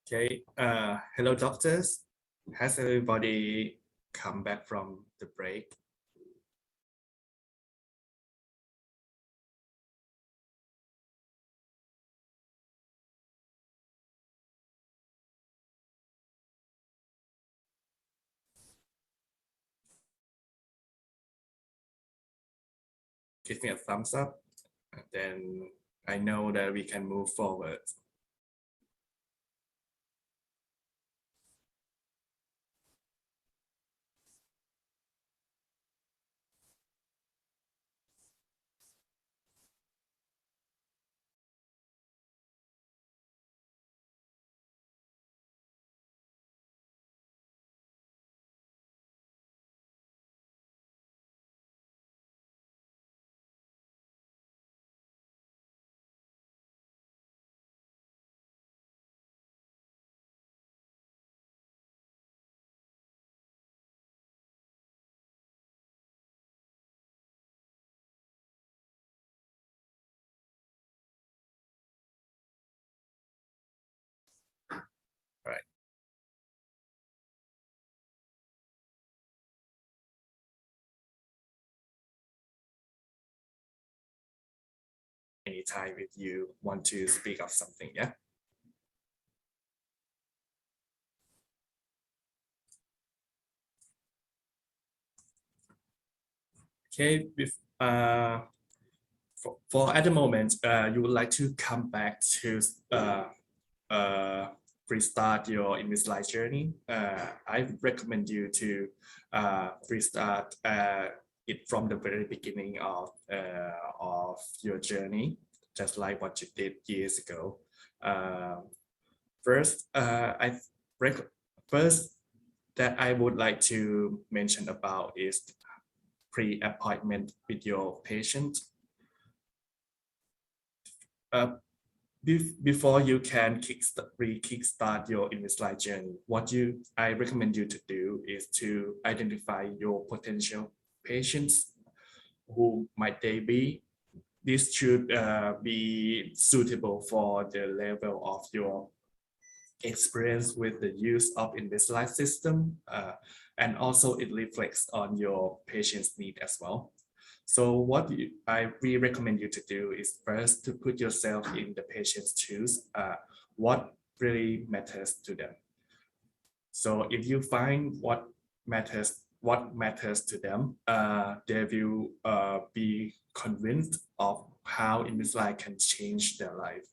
Okay, hello doctors. Has everybody come back from the break? Give me a thumbs up, and then I know that we can move forward. All right, anytime if you want to speak of something, yeah. Okay, for at the moment, you would like to come back to uh, restart your Invisalign journey. I recommend you to restart it from the very beginning of your journey, just like what you did years ago. Uh, first, I rec- first that I would like to mention about is pre-appointment with your patient. Uh, Before you can kickstart your Invisalign journey, what you I recommend you to do is to identify your potential patients. Who might they be? This should be suitable for the level of your experience with the use of Invisalign system, and also it reflects on your patient's need as well. So we recommend you to do is first to put yourself in the patient's shoes. What really matters to them. So if you find what matters to them, they will be convinced of how Invisalign can change their life.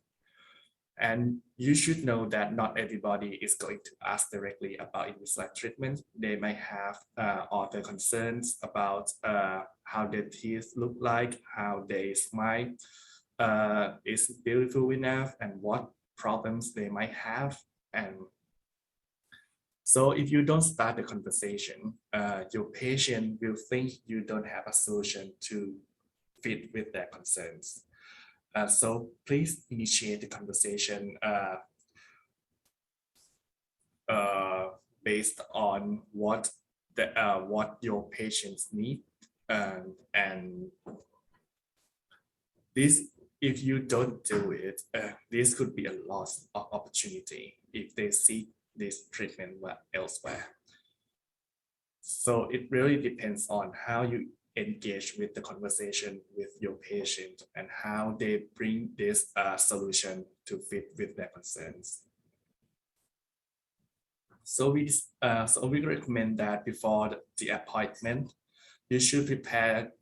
And you should know that not everybody is going to ask directly about Invisalign treatment. They may have other concerns about how their teeth look like, how they smile, is beautiful enough, and what problems they might have. And so if you don't start the conversation, your patient will think you don't have a solution to fit with their concerns. So please initiate the conversation uh, based on what your patients need, and this if you don't do it, this could be a loss of opportunity if they seek this treatment elsewhere. So it really depends on how you engage with the conversation with your patient and how they bring this solution to fit with their concerns. So we recommend that before the appointment, you should prepare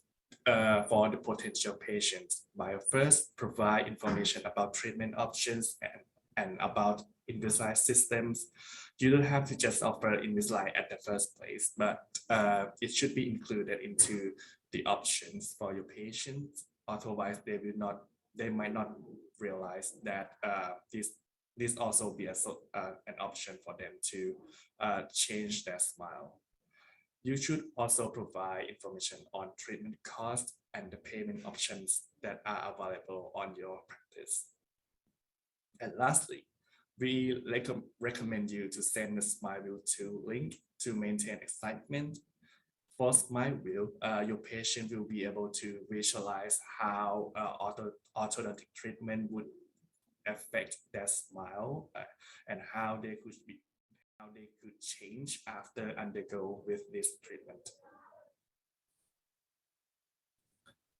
for the potential patients by first provide information about treatment options and about Invisalign systems. You don't have to just offer Invisalign at the first place, but it should be included into the options for your patients. Otherwise, they might not realize that this also be an option for them to change their smile. You should also provide information on treatment costs and the payment options that are available on your practice. And lastly, we recommend you to send the Smile Wheel 2 link to maintain excitement. For Smile Wheel, your patient will be able to visualize how orthodontic treatment would affect their smile and how they could change after undergo with this treatment.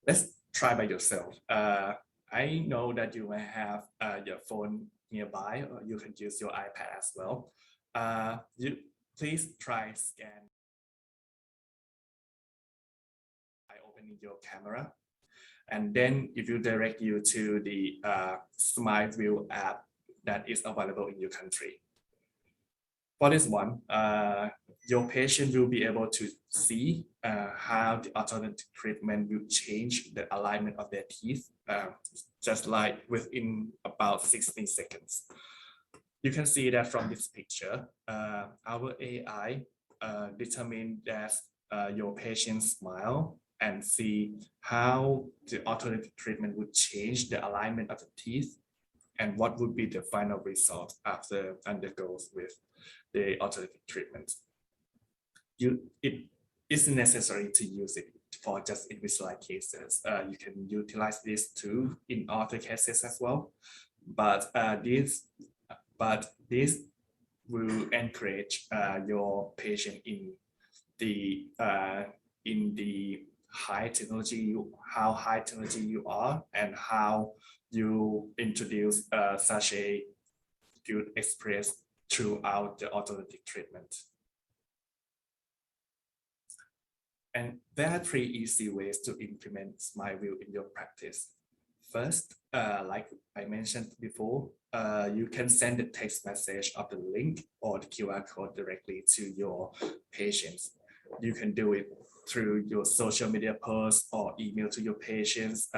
Let's try by yourself. I know that you may have your phone nearby, or you can use your iPad as well. You please try scan by opening your camera, and then if you direct you to the Smile View app that is available in your country. For this one, your patient will be able to see how the alternative treatment will change the alignment of their teeth, just like within about 60 seconds. You can see that from this picture, our AI determined that your patient smile and see how the alternative treatment would change the alignment of the teeth and what would be the final result after undergoes with the alternative treatment. It isn't necessary to use it for just Invisalign cases. You can utilize this too in other cases as well. But this will encourage your patient in the high technology, how high technology you are, and how you introduce such a good experience throughout the alternative treatment. And there are 3 easy ways to implement Smile View in your practice. First, like I mentioned before, you can send a text message of the link or the QR code directly to your patients. You can do it through your social media posts or email to your patients,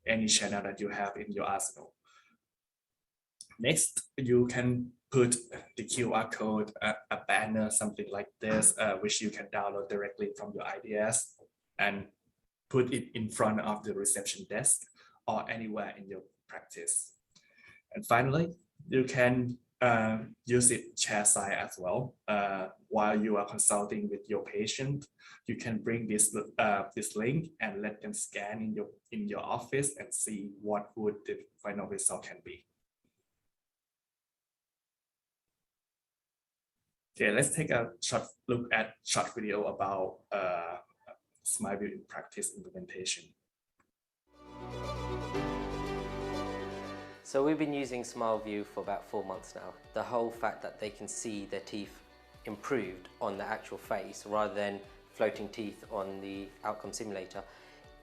any channel that you have in your arsenal. Next, you can put the QR code, a banner, something like this, which you can download directly from your IDS and put it in front of the reception desk or anywhere in your practice. And finally, you can use it chairside as well. While you are consulting with your patient, you can bring this link and let them scan in your office and see what would the final result can be. Okay, let's take a short look at short video about Smile View in practice implementation. So we've been using Smile View for about 4 months now. The whole fact that they can see their teeth improved on the actual face rather than floating teeth on the outcome simulator,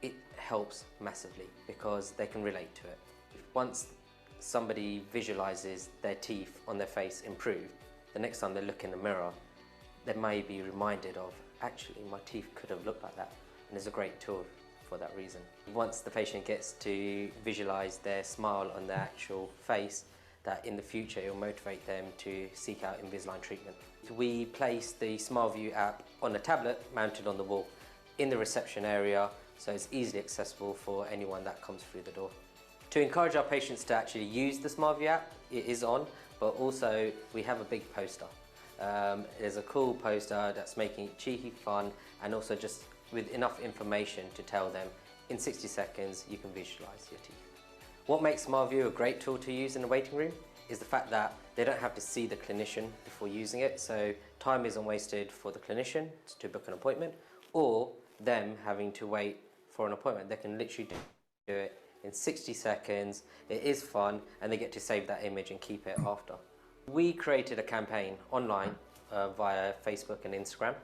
it helps massively because they can relate to it. Once somebody visualizes their teeth on their face improved, the next time they look in the mirror, they may be reminded of, actually, my teeth could have looked like that. And it's a great tool for that reason. Once the patient gets to visualize their smile on their actual face, that in the future it will motivate them to seek out Invisalign treatment. We place the Smile View app on a tablet mounted on the wall in the reception area, so it's easily accessible for anyone that comes through the door. To encourage our patients to actually use the Smile View app, it is on, but also we have a big poster. There's a cool poster that's making it cheeky, fun, and also just with enough information to tell them in 60 seconds you can visualize your teeth. What makes Smile View a great tool to use in the waiting room is the fact that they don't have to see the clinician before using it, so time isn't wasted for the clinician to book an appointment or them having to wait for an appointment. They can literally do it in 60 seconds, it is fun, and they get to save that image and keep it after. We created a campaign online via Facebook and Instagram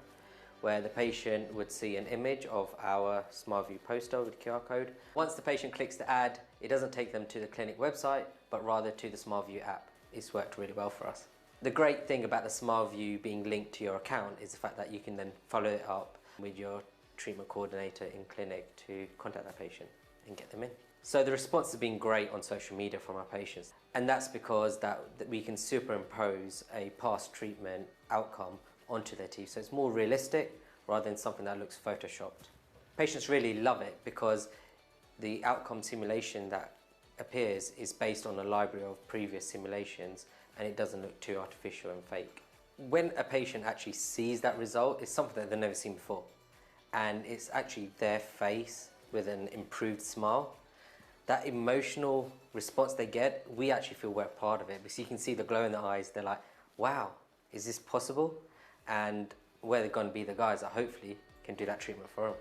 where the patient would see an image of our Smile View poster with QR code. Once the patient clicks the ad, it doesn't take them to the clinic website, but rather to the Smile View app. It's worked really well for us. The great thing about the Smile View being linked to your account is the fact that you can then follow it up with your treatment coordinator in clinic to contact that patient and get them in. So the response has been great on social media from our patients, and that's because that we can superimpose a past treatment outcome onto their teeth, so it's more realistic rather than something that looks photoshopped. Patients really love it because the outcome simulation that appears is based on a library of previous simulations and it doesn't look too artificial and fake. When a patient actually sees that result, it's something that they've never seen before, and it's actually their face with an improved smile. that emotional response they get, we actually feel we're part of it, because you can see the glow in the eyes. They're like, wow, is this possible? And we're going to be the guys that hopefully can do that treatment for them.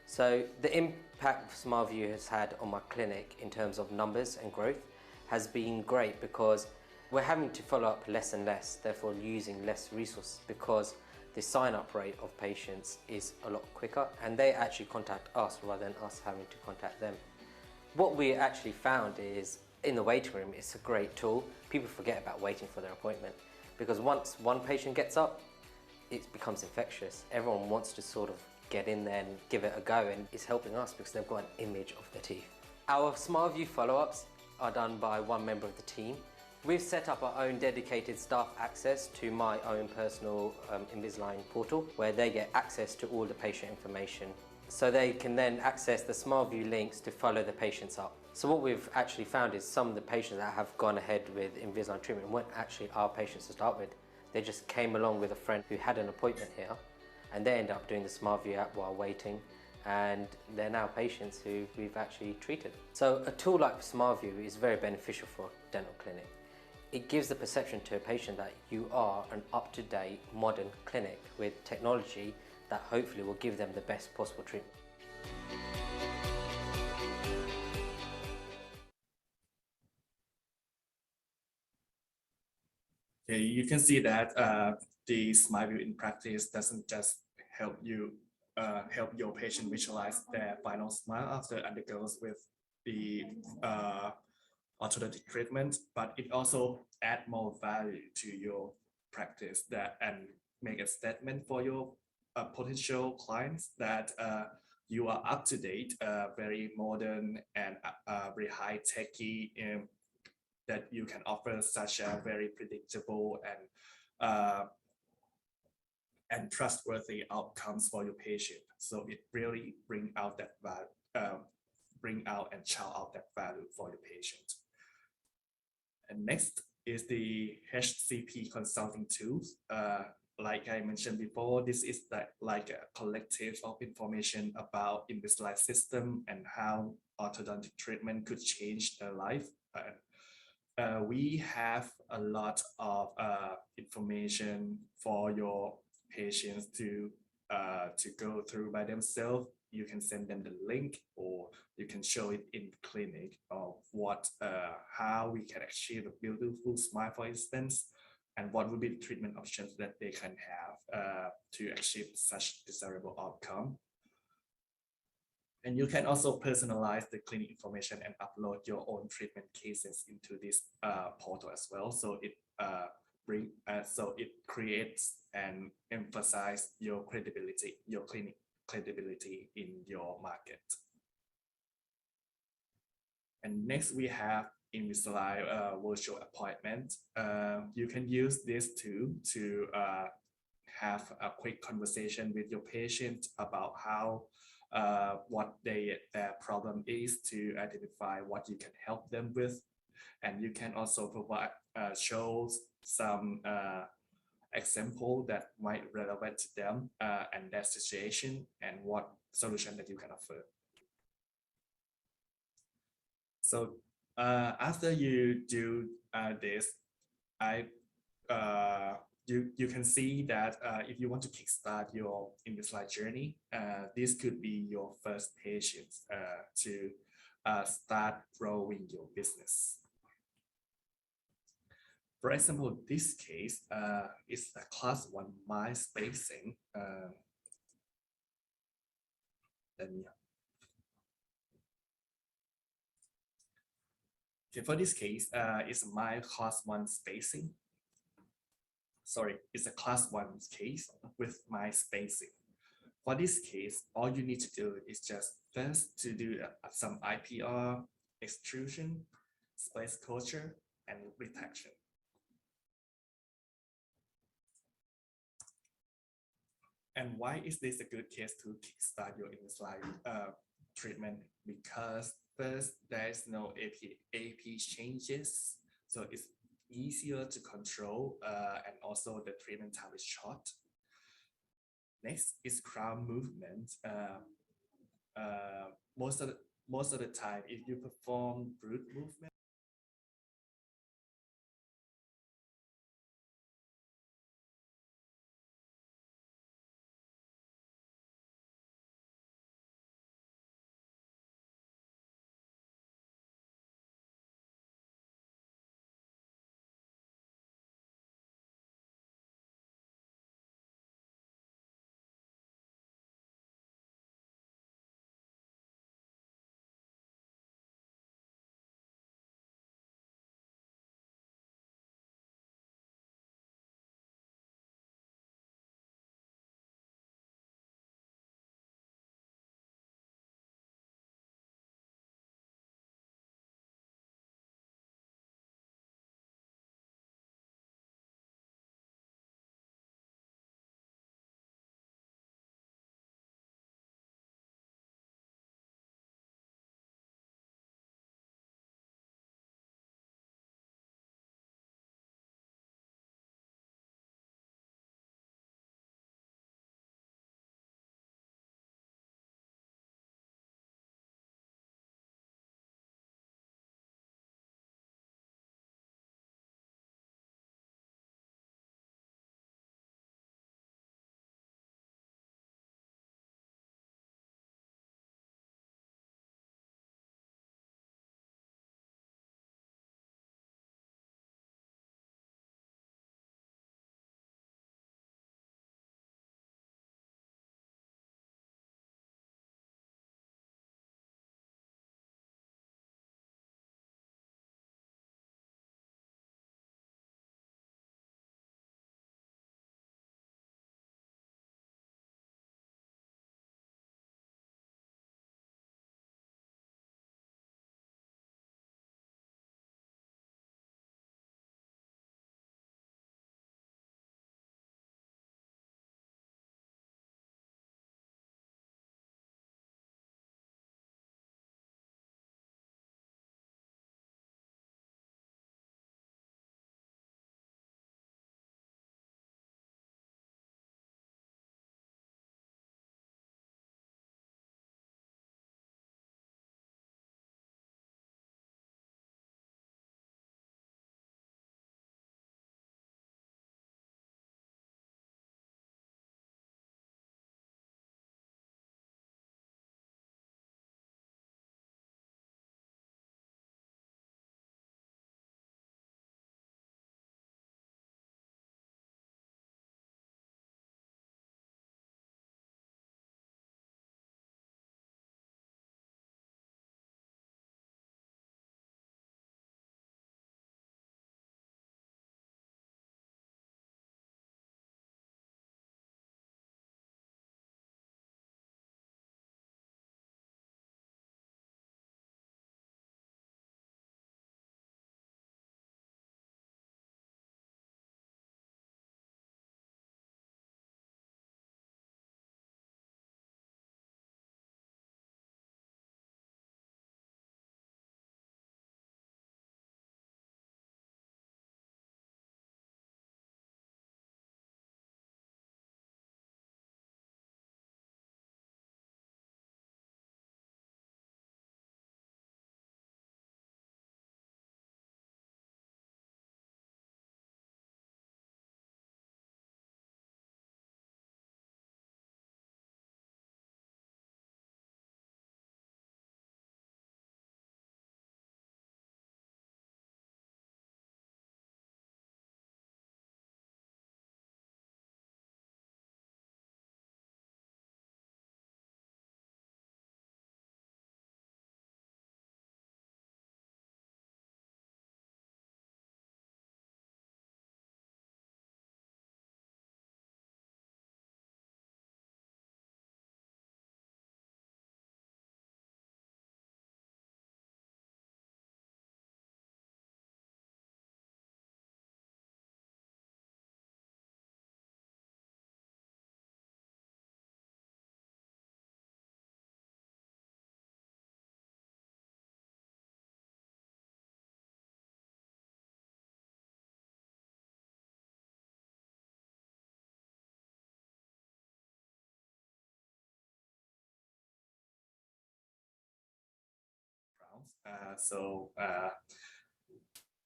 So the impact SmileView has had on my clinic in terms of numbers and growth has been great, because we're having to follow up less and less, therefore using less resources, because the sign-up rate of patients is a lot quicker and they actually contact us rather than us having to contact them. What we actually found is, in the waiting room, it's a great tool. People forget about waiting for their appointment, because once one patient gets up, it becomes infectious. Everyone wants to sort of get in there and give it a go, and it's helping us because they've got an image of their teeth. Our SmileView follow-ups are done by one member of the team. We've set up our own dedicated staff access to my own personal Invisalign portal, where they get access to all the patient information. So they can then access the SmileView links to follow the patients up. So what we've actually found is some of the patients that have gone ahead with Invisalign treatment weren't actually our patients to start with. They just came along with a friend who had an appointment here, and they end up doing the SmileView app while waiting, and they're now patients who we've actually treated. So a tool like SmileView is very beneficial for a dental clinic. It gives the perception to a patient that you are an up-to-date modern clinic with technology that hopefully will give them the best possible treatment. Okay, you can see that the SmileView in practice doesn't just help you help your patient visualize their final smile after undergoes with the orthodontic treatment, but it also add more value to your practice and make a statement for your potential clients that you are up to date, very modern and very high techy, that you can offer such a very predictable and trustworthy outcomes for your patient. So it really bring out that value, bring out and shout out that value for your patient. And next is the HCP consulting tools. Like I mentioned before, this is like a collective of information about Invisalign system and how orthodontic treatment could change their life. We have a lot of information for your patients to go through by themselves. You can send them the link, or you can show it in clinic of how we can achieve a beautiful smile, for instance, and what would be the treatment options that they can have to achieve such desirable outcome. And you can also personalize the clinic information and upload your own treatment cases into this portal as well. So it it creates and emphasizes your credibility, your clinic credibility in your market. And next we have Invisalign virtual appointment. You can use this to have a quick conversation with your patient about how what their problem is, to identify what you can help them with. And you can also provide shows some example that might relevant to them and their situation, and what solution that you can offer. So after you do this, you can see that if you want to kickstart your Invisalign journey, this could be your first patient to start growing your business. For example, this case is a class 1 mind spacing. Okay, for this case, it's my class 1 spacing. Sorry, it's a class 1 case with my spacing. For this case, all you need to do is just first to do some IPR, extrusion, space culture, and retraction. And why is this a good case to kickstart your Invisalign treatment? Because first, there's no AP changes, so it's easier to control, and also the treatment time is short. Next is crown movement. Most of most of the time, if you perform root movement,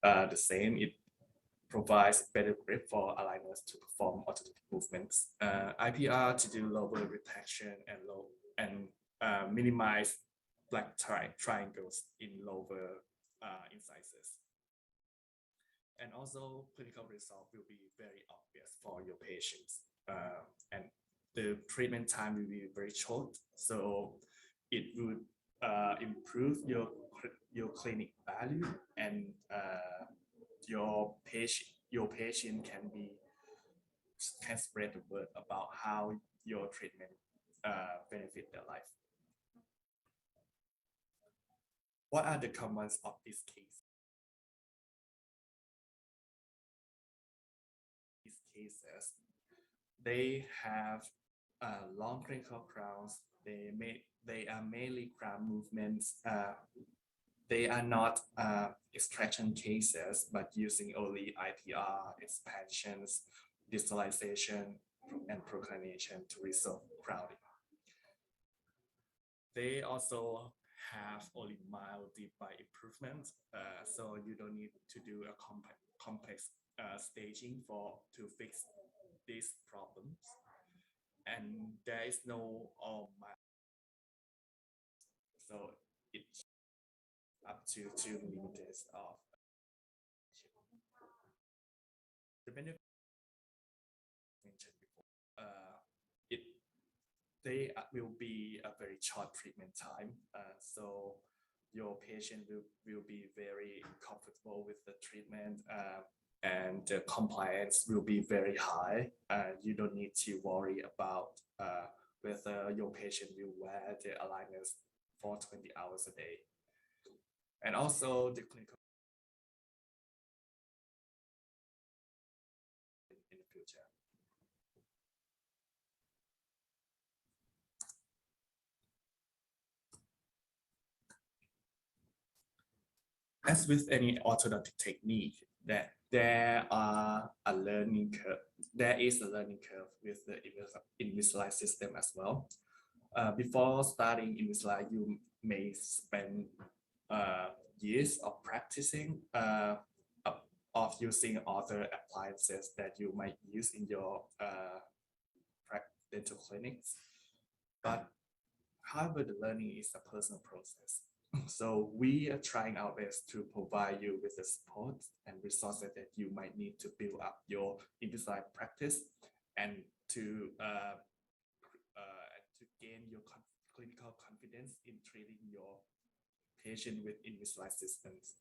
The same, it provides better grip for aligners to perform automatic movements. IPR to do lower retraction and minimize black triangles in lower incisors. And also, clinical result will be very obvious for your patients, and the treatment time will be very short. So it would improve your clinic value, and your patient can spread the word about how your treatment benefit their life. What are the comments of this case? These cases, they have long clinical crowns. They are mainly crown movements. They are not extraction cases, but using only IPR, expansions, distalization, and proclination to resolve crowding. They also have only mild deep bite improvements, so you don't need to do a complex staging to fix these problems. And there is no so it's up to 2 millimeters of the benefit mentioned before. They will be a very short treatment time, so your patient will be very comfortable with the treatment, and the compliance will be very high. You don't need to worry about whether your patient will wear the aligners for 20 hours a day. And also the clinical in the future. As with any orthodontic technique, that there is a learning curve with the Invisalign system as well. Before starting Invisalign, you may spend years of practicing of using other appliances that you might use in your dental clinics. But however, the learning is a personal process. So we are trying our best to provide you with the support and resources that you might need to build up your Invisalign practice, and to gain your clinical confidence in treating your patient with Invisalign systems.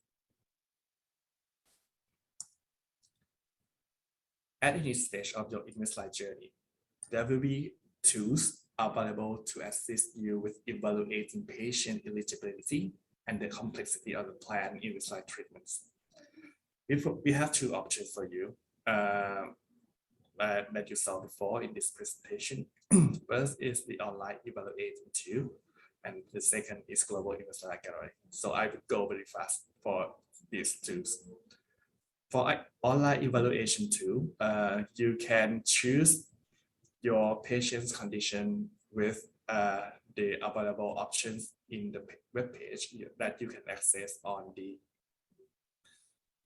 At any stage of your Invisalign journey, there will be tools available to assist you with evaluating patient eligibility and the complexity of the planned Invisalign treatments. We have two options for you that you saw before in this presentation. First is the online evaluating tool, and the second is global Invisalign gallery. So I will go very fast for these tools. For online evaluation tool, you can choose your patient's condition with the available options in the web page that you can access on the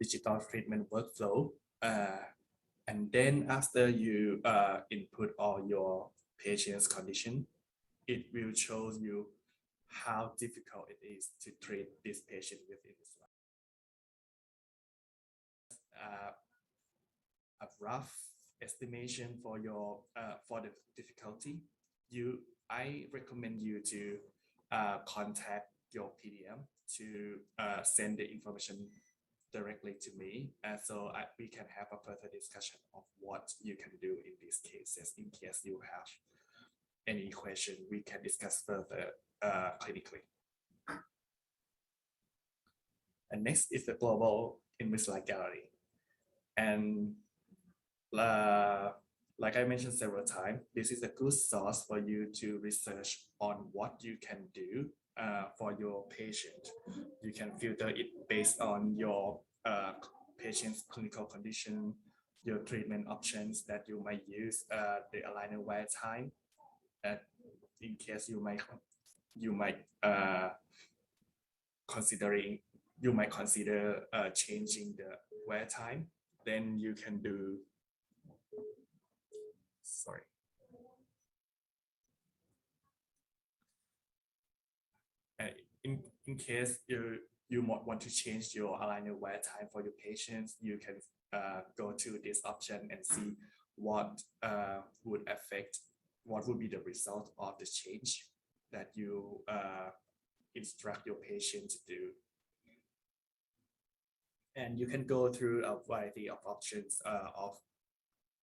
digital treatment workflow. And then after you input all your patient's condition, it will show you how difficult it is to treat this patient with Invisalign. A rough estimation for your for the difficulty, I recommend you to contact your PDM to send the information directly to me, so we can have a further discussion of what you can do in these cases. In case you have any question, we can discuss further clinically. And next is the global Invisalign gallery. And like I mentioned several times, this is a good source for you to research on what you can do for your patient. You can filter it based on your patient's clinical condition, your treatment options that you might use, the aligner wear time, in case you might considering you might consider changing the wear time, then you can do, sorry. In case you might want to change your aligner wear time for your patients, you can go to this option and see what would affect, what would be the result of the change that you instruct your patient to do. And you can go through a variety of options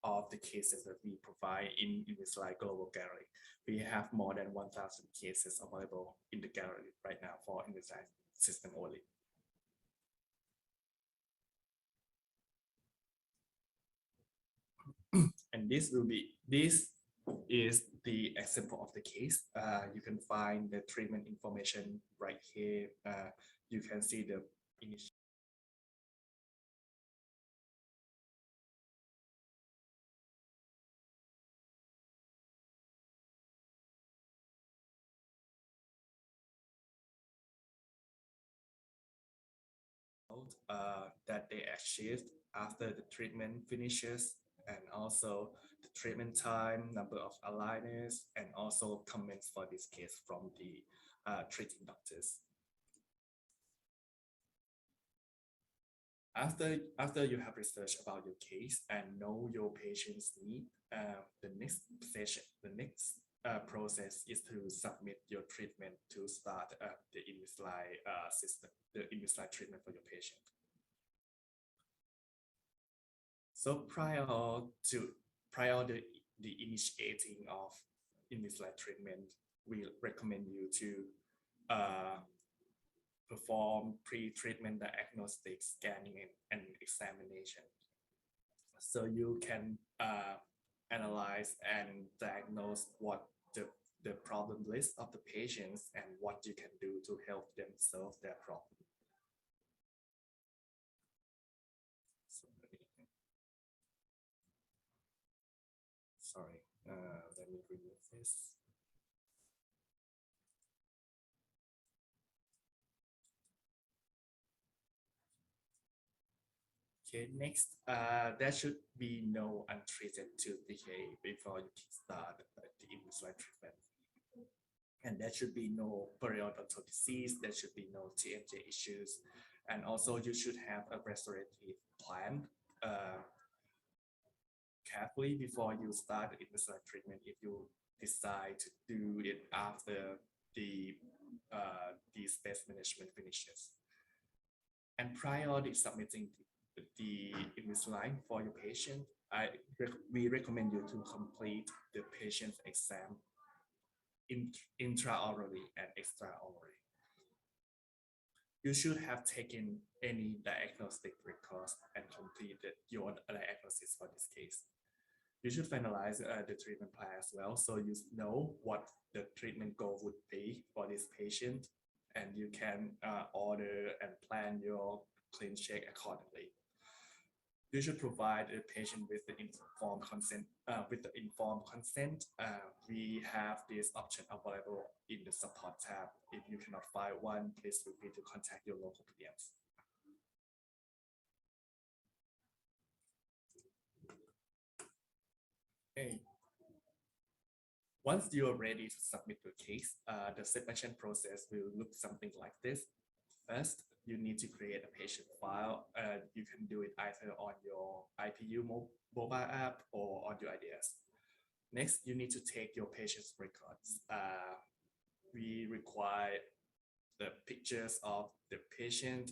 of the cases that we provide in Invisalign Global Gallery. We have more than 1,000 cases available in the gallery right now for Invisalign system only. And this is the example of the case. You can find the treatment information right here. You can see the initial that they achieved after the treatment finishes, and also the treatment time, number of aligners, and also comments for this case from the treating doctors. After you have researched about your case and know your patient's need, the next session, the next process is to submit your treatment to start the Invisalign system, the Invisalign treatment for your patient. So prior the initiating of Invisalign treatment, we recommend you to perform pre-treatment diagnostic scanning and examination. So you can analyze and diagnose what the problem list of the patients and what you can do to help them solve their problem. Sorry, let me remove this. Okay, next, there should be no untreated tooth decay before you start the Invisalign treatment. And there should be no periodontal disease, there should be no TMJ issues, and also you should have a restorative plan carefully before you start the Invisalign treatment if you decide to do it after the space management finishes. And prior to submitting the Invisalign for your patient, we recommend you to complete the patient's exam intraorally and extraorally. You should have taken any diagnostic records and completed your diagnosis for this case. You should finalize the treatment plan as well, so you know what the treatment goal would be for this patient, and you can order and plan your clean check accordingly. You should provide a patient with the informed consent. We have this option available in the support tab. If you cannot find one, please feel free to contact your local PDMs. Okay. Once you are ready to submit your case, the submission process will look something like this. First, you need to create a patient file. You can do it either on your IPU mobile app or on your IDS. Next, you need to take your patient's records. We require the pictures of the patient,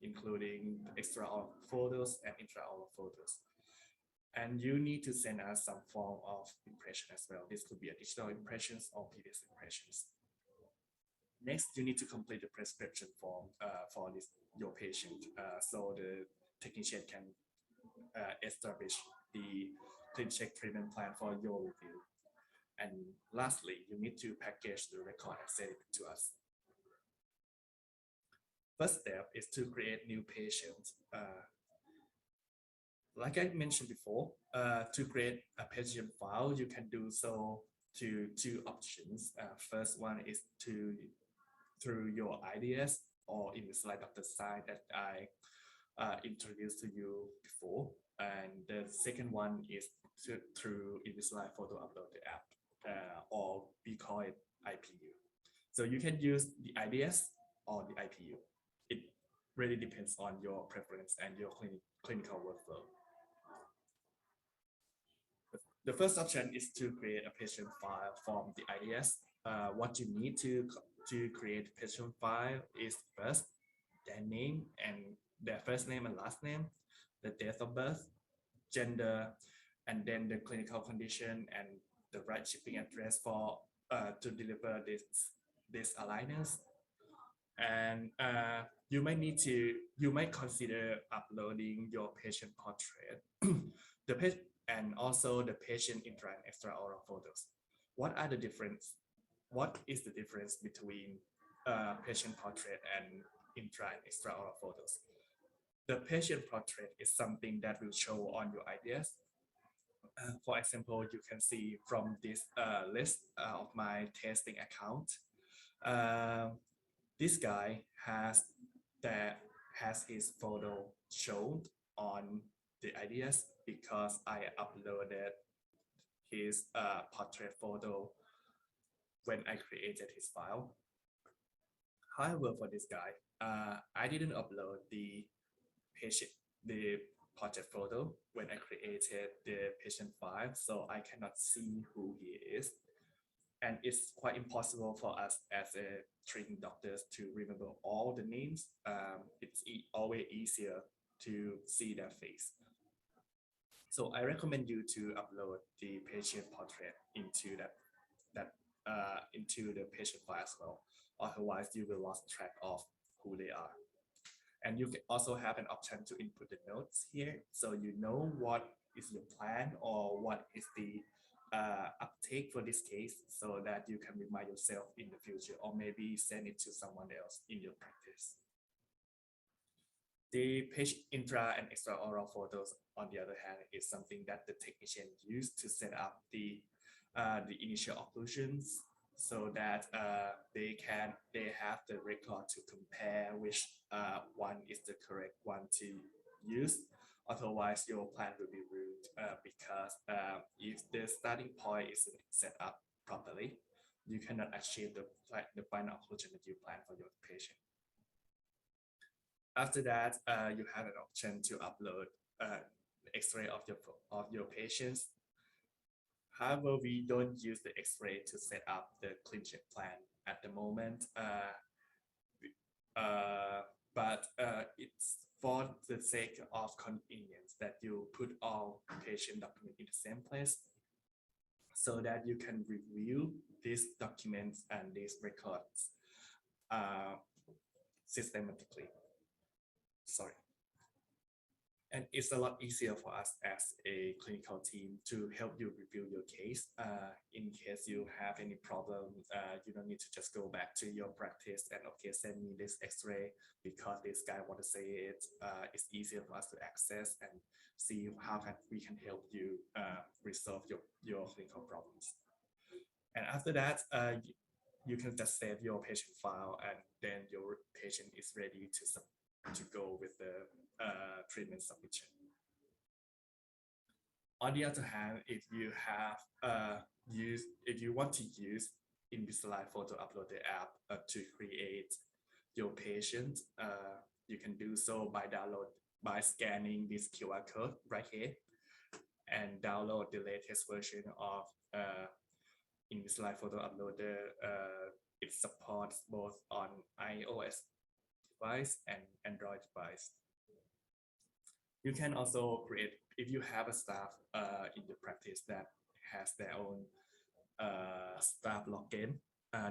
including extraoral photos and intraoral photos. And you need to send us some form of impression as well. This could be a digital impressions or PDF impressions. Next, you need to complete the prescription form for your patient, so the technician can establish the clean check treatment plan for your review. And lastly, you need to package the record and send it to us. First step is to create new patients. Like I mentioned before, to create a patient file, you can do so to two options. First one is through your IDS. or Invisalign doctor sign that I introduced to you before. And the second one is through Invisalign Photo Upload the app, or we call it IPU. So you can use the IDS or the IPU. It really depends on your preference and your clinical workflow. The first option is to create a patient file from the IDS. What you need to create a patient file is first their name and their first name and last name, the date of birth, gender, and then the clinical condition and the right shipping address for to deliver this aligners. And you might consider uploading your patient portrait, and also the patient intra and extraoral photos. What is the difference between patient portrait and intra and extraoral photos? The patient portrait is something that will show on your IDS. For example, you can see from this list of my testing account, this guy has his photo shown on the IDS because I uploaded his portrait photo when I created his file. However, for this guy, I didn't upload the portrait photo when I created the patient file, so I cannot see who he is. And it's quite impossible for us as a treating doctors to remember all the names. It's always easier to see their face. So I recommend you to upload the patient portrait into into the patient file as well. Otherwise, you will lose track of who they are. And you can also have an option to input the notes here, so you know what is your plan or what is the uptake for this case, so that you can remind yourself in the future, or maybe send it to someone else in your practice. The patient intra and extraoral photos, on the other hand, is something that the technician used to set up the initial occlusions, so that they have the record to compare which one is the correct one to use. Otherwise, your plan will be ruined because if the starting point isn't set up properly, you cannot achieve the final occlusion that you plan for your patient. After that, you have an option to upload the X-ray of your patients. However, we don't use the X-ray to set up the clinical plan at the moment, but it's for the sake of convenience that you put all patient documents in the same place, so that you can review these documents and these records systematically. Sorry. And it's a lot easier for us as a clinical team to help you review your case. In case you have any problem, you don't need to just go back to your practice and, okay, send me this X-ray because this guy want to say it. It's easier for us to access and see how we can help you resolve your clinical problems. And after that, you can just save your patient file, and then your patient is ready to go with the treatment submission. On the other hand, if you want to use Invisalign Photo Uploader app to create your patient, you can do so by scanning this QR code right here and download the latest version of Invisalign Photo Uploader. It supports both on iOS device and Android device. You can also create, if you have a staff in the practice that has their own staff login,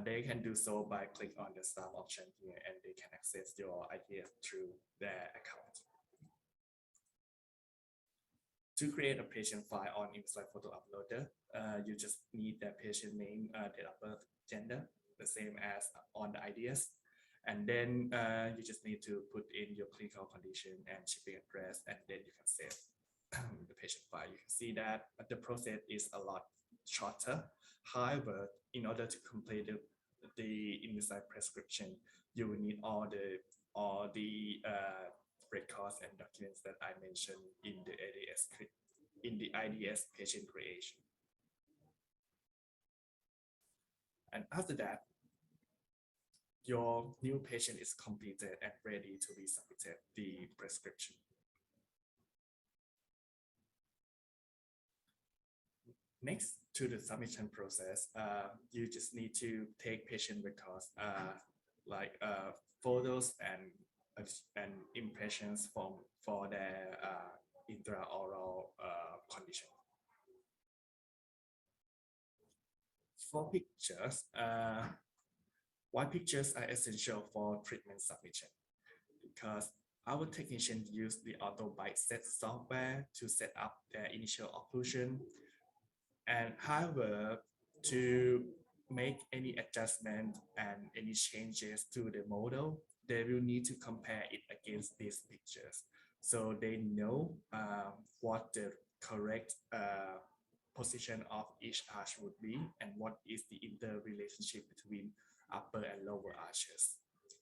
they can do so by click on the staff option here, and they can access your ideas through their account. To create a patient file on Invisalign Photo Uploader, you just need the patient name, date of birth, gender, the same as on the IDS. And then you just need to put in your clinical condition and shipping address, and then you can save the patient file. You can see that the process is a lot shorter. However, in order to complete the Invisalign prescription, you will need all the records and documents that I mentioned in the IDS patient creation. And after that, your new patient is completed and ready to be submitted the prescription. Next to the submission process, you just need to take patient records like photos and impressions for their intraoral condition. For pictures, why pictures are essential for treatment submission? Because our technicians use the auto bite set software to set up their initial occlusion, and however, to make any adjustment and any changes to the model, they will need to compare it against these pictures, so they know what the correct position of each arch would be and what is the interrelationship between upper and lower arches.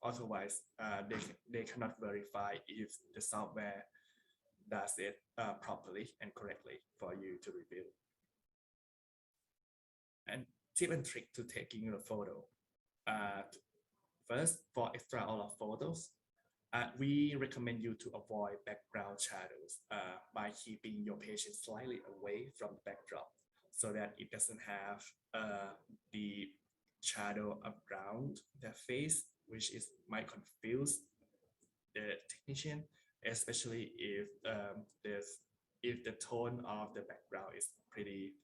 Otherwise, they cannot verify if the software does it properly and correctly for you to review. And tip and trick to taking a photo. First, for extraoral photos, we recommend you to avoid background shadows by keeping your patient slightly away from the backdrop so that it doesn't have the shadow around their face, which might confuse the technician, especially if the tone of the background is pretty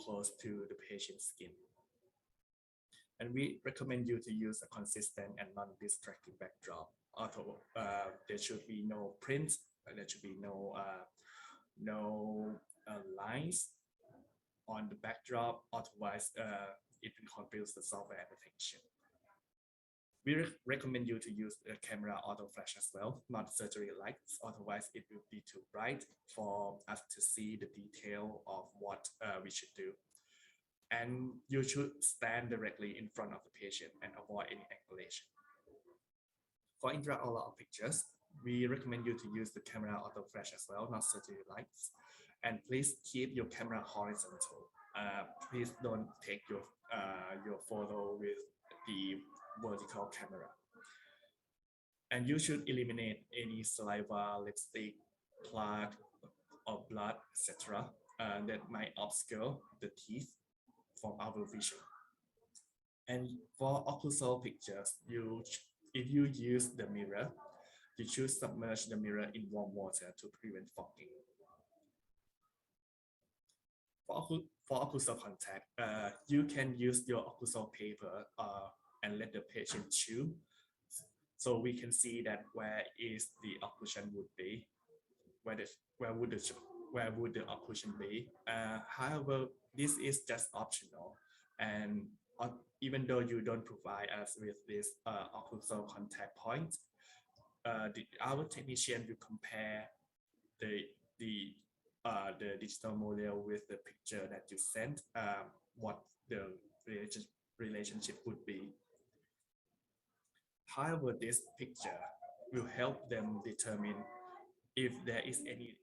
close to the patient's skin. And we recommend you to use a consistent and non-distracting backdrop. Although there should be no print, there should be no lines on the backdrop. Otherwise, it will confuse the software and the technician. We recommend you to use the camera auto flash as well, not surgery lights. Otherwise, it will be too bright for us to see the detail of what we should do. And you should stand directly in front of the patient and avoid any angulation. For intraoral pictures, we recommend you to use the camera auto flash as well, not surgery lights. And please keep your camera horizontal. Please don't take your photo with the vertical camera. And you should eliminate any saliva, lipstick, plaque, or blood, etc. That might obscure the teeth from our vision. And for occlusal pictures, if you use the mirror, you should submerge the mirror in warm water to prevent fogging. For occlusal contact, you can use your occlusal paper and let the patient chew, so we can see that where is the occlusion would be, where would the occlusion be. However, this is just optional, and even though you don't provide us with this occlusal contact point, our technician will compare the digital model with the picture that you sent, what the relationship would be. However, this picture will help them determine if there is any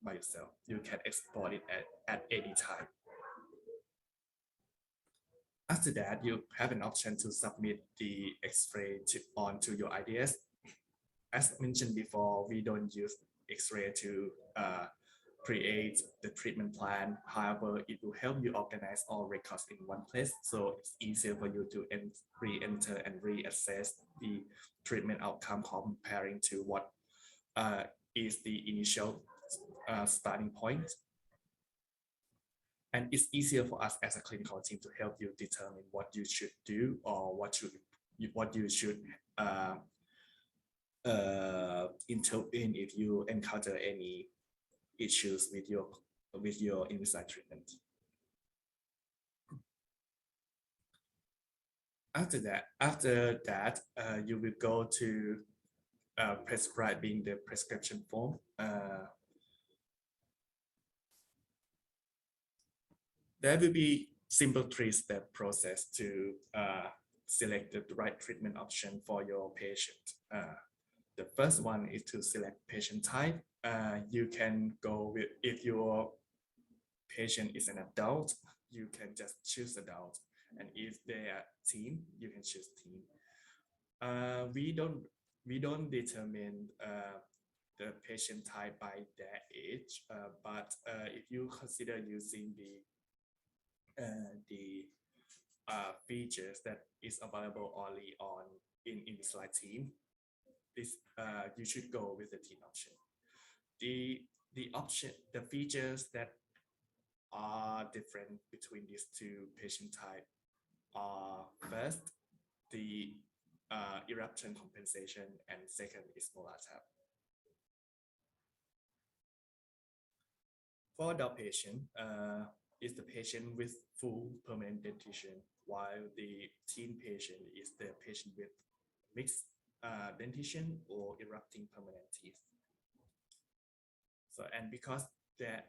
by yourself. You can export it at any time. After that, you have an option to submit the X-ray onto your IDS. As mentioned before, we don't use X-ray to create the treatment plan. However, it will help you organize all records in one place, so it's easier for you to re-enter and reassess the treatment outcome comparing to what is the initial starting point. And it's easier for us as a clinical team to help you determine what you should do or what you should intervene if you encounter any issues with your Invisalign treatment. After that, you will go to prescribing the prescription form. There will be simple three-step process to select the right treatment option for your patient. The first one is to select patient type. You can go with, if your patient is an adult, you can just choose adult. And if they are teen, you can choose teen. We don't determine the patient type by their age, but if you consider using the features that is available only in Invisalign Teen, this you should go with the teen option. The features that are different between these two patient type are first the eruption compensation, and second is molar tap. For adult patient, is the patient with full permanent dentition, while the teen patient is the patient with mixed dentition or erupting permanent teeth. So, and because their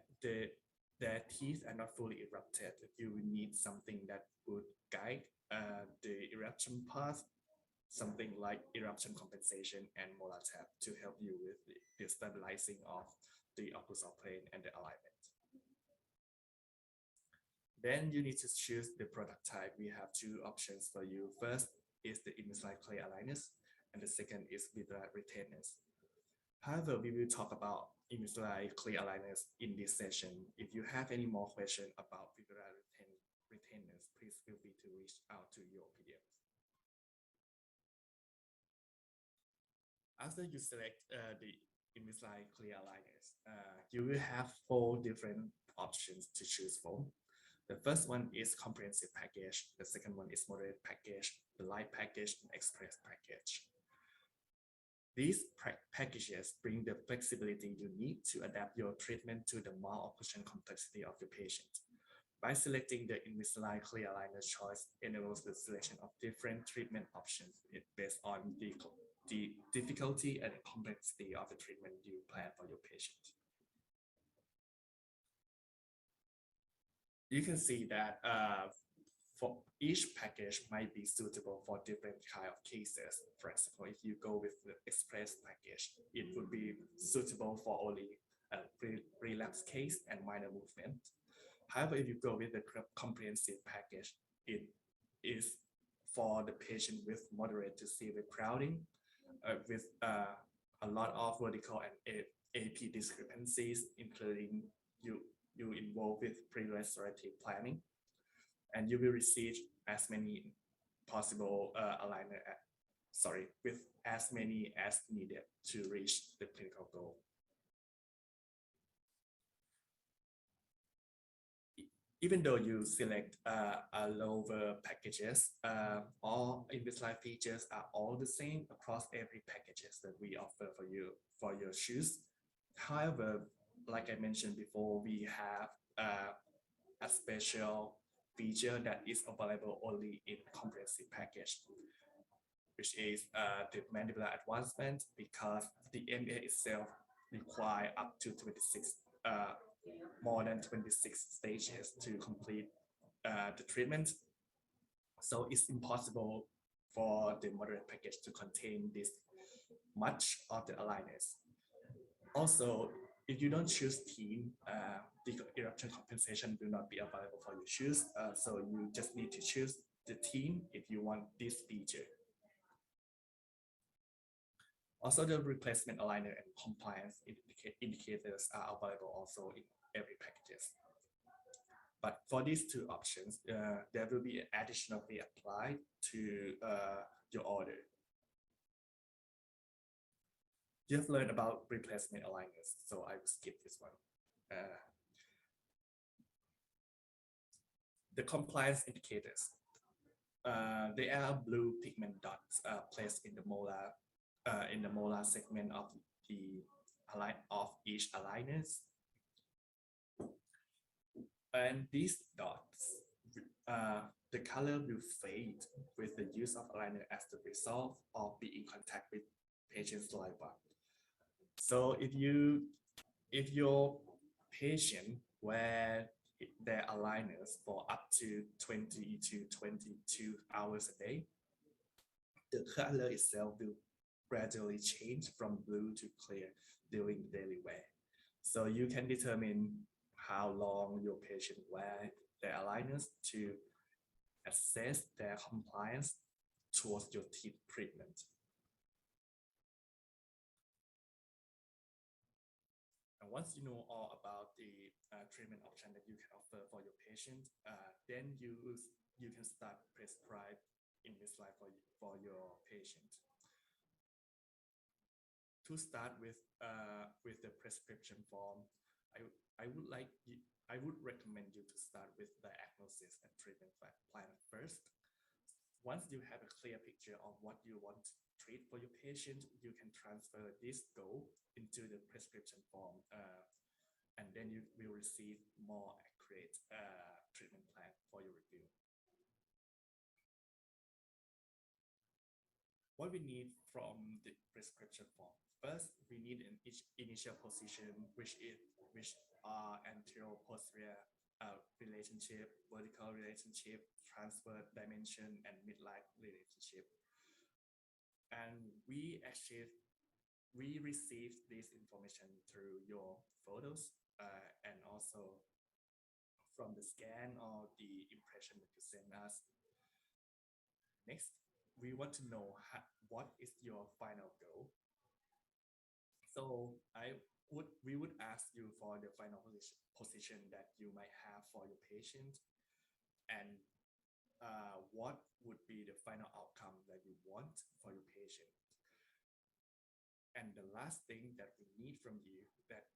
teeth are not fully erupted, you will need something that would guide the eruption path, something like eruption compensation and molar tap to help you with the stabilizing of the occlusal plane and the alignment. Then you need to choose the product type. We have two options for you. First is the Invisalign clear aligners, and the second is Invisalign retainers. However, we will talk about Invisalign clear aligners in this session. If you have any more questions about Invisalign retainers, please feel free to reach out to your PDMs. After you select the Invisalign clear aligners, you will have 4 different options to choose from. The first one is comprehensive package. The second one is moderate package, the light package, and express package. These packages bring the flexibility you need to adapt your treatment to the malocclusion complexity of your patient. By selecting the Invisalign clear aligner choice enables the selection of different treatment options based on the difficulty and complexity of the treatment you plan for your patient. You can see that for each package might be suitable for different kind of cases. For example, if you go with the express package, it would be suitable for only a relapse case and minor movement. However, if you go with the comprehensive package, it is for the patient with moderate to severe crowding, with a lot of vertical and AP discrepancies, including you involved with pre-restorative planning, and you will receive as many possible aligner, with as many as needed to reach the clinical goal. Even though you select a lower packages, all Invisalign features are all the same across every packages that we offer for your shoes. However, like I mentioned before, we have a special feature that is available only in comprehensive package, which is the mandibular advancement, because the MA itself require up to 26 more than 26 stages to complete the treatment. So it's impossible for the moderate package to contain this much of the aligners. Also, if you don't choose team, the eruption compensation will not be available for you choose. So you just need to choose the team if you want this feature. Also, the replacement aligner and compliance indicators are available also in every packages. But for these two options, there will be an additional fee applied to your order. You have learned about replacement aligners, so I will skip this one. The compliance indicators. They are blue pigment dots placed in the molar segment of the each aligners. And these dots, the color will fade with the use of aligner as the result of being in contact with patient's saliva. So if your patient wear their aligners for up to 20 to 22 hours a day, the color itself will gradually change from blue to clear during the daily wear. So you can determine how long your patient wear their aligners to assess their compliance towards your teeth treatment. And once you know all about the treatment option that you can offer for your patient, then you can start prescribe Invisalign for your patient. To start with the prescription form, I would recommend you to start with diagnosis and treatment plan first. Once you have a clear picture of what you want to treat for your patient, you can transfer this goal into the prescription form, and then you will receive more accurate treatment plan for your review. What we need from the prescription form. First, we need an initial position, which are anterior posterior relationship, vertical relationship, transverse dimension, and midline relationship. And we receive this information through your photos and also from the scan or the impression that you send us. Next, we want to know what is your final goal. So we would ask you for the final position that you might have for your patient, and what would be the final outcome that you want for your patient. And the last thing that we need from you that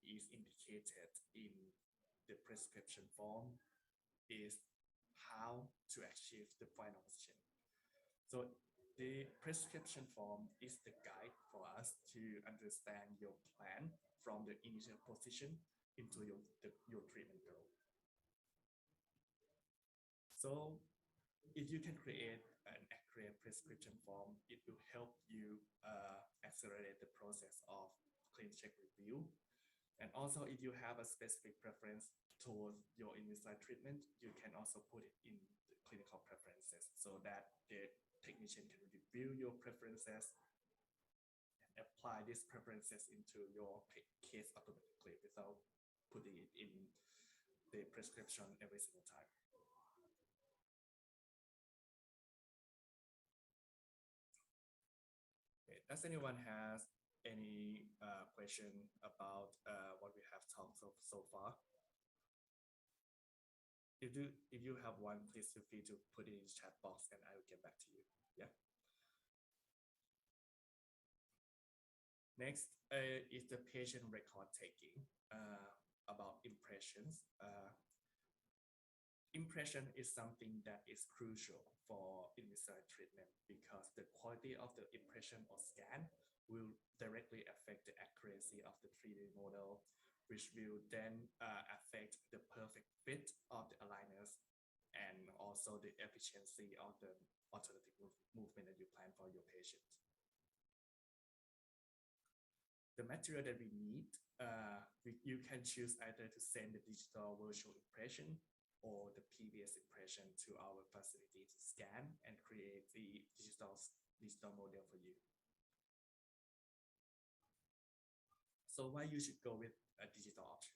is indicated in the prescription form is how to achieve the final position. So the prescription form is the guide for us to understand your plan from the initial position into your treatment goal. So if you can create an accurate prescription form, it will help you accelerate the process of clinical check review. And also, if you have a specific preference towards your Invisalign treatment, you can also put it in the clinical preferences so that the technician can review your preferences and apply these preferences into your case automatically without putting it in the prescription every single time. Okay. Does anyone has any question about what we have talked so far? If you have one, please feel free to put it in the chat box and I will get back to you. Yeah. Next is the patient record taking about impressions. Impression is something that is crucial for Invisalign treatment because the quality of the impression or scan will directly affect the accuracy of the 3D model, which will then affect the perfect fit of the aligners and also the efficiency of the alternative movement that you plan for your patient. The material that we need, you can choose either to send the digital virtual impression or the PBS impression to our facility to scan and create the digital model for you. So why you should go with a digital option?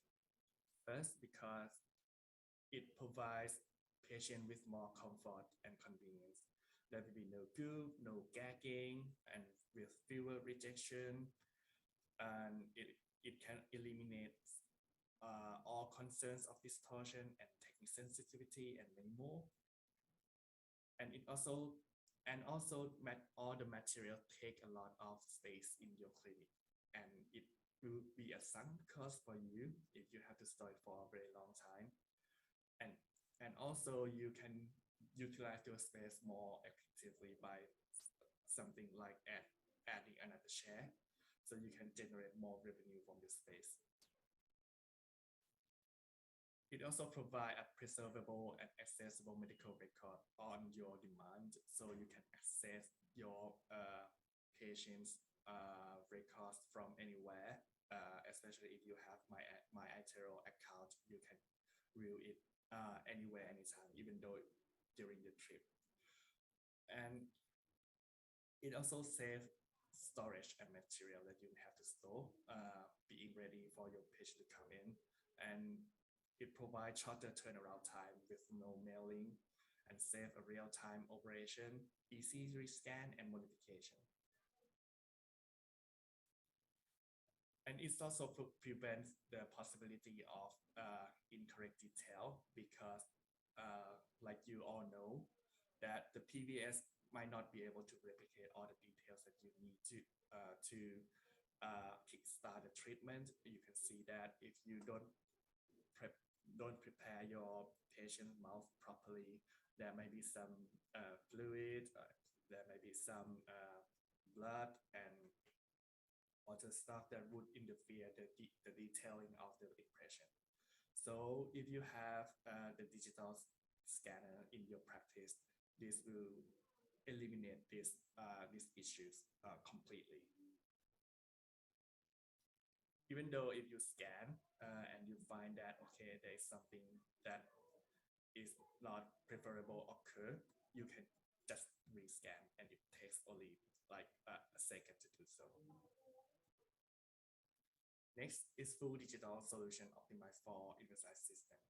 First, because it provides patient with more comfort and convenience. There will be no goop, no gagging, and with fewer rejection, and it can eliminate all concerns of distortion and technique sensitivity and many more. And it also all the material take a lot of space in your clinic, and it will be a sunk cost for you if you have to store it for a very long time. And also you can utilize your space more effectively by something like adding another chair, so you can generate more revenue from your space. It also provides a preservable and accessible medical record on your demand, so you can access your patients' records from anywhere. Especially if you have my iTero account, you can view it anywhere, anytime, even though during the trip. And it also saves storage and material that you have to store, being ready for your patient to come in. And it provides shorter turnaround time with no mailing, and save a real-time operation, easy rescan and modification. And it also prevents the possibility of incorrect detail, because like you all know, that the PVS might not be able to replicate all the details that you need to kickstart the treatment. You can see that if you don't prepare your patient's mouth properly, there may be some fluid, there may be some blood and other stuff that would interfere the detailing of the impression. So if you have the digital scanner in your practice, this will eliminate these issues completely. Even though if you scan and you find that, okay, there is something that is not preferable occur, you can just rescan, and it takes only like a second to do so. Next is full digital solution optimized for Invisalign system.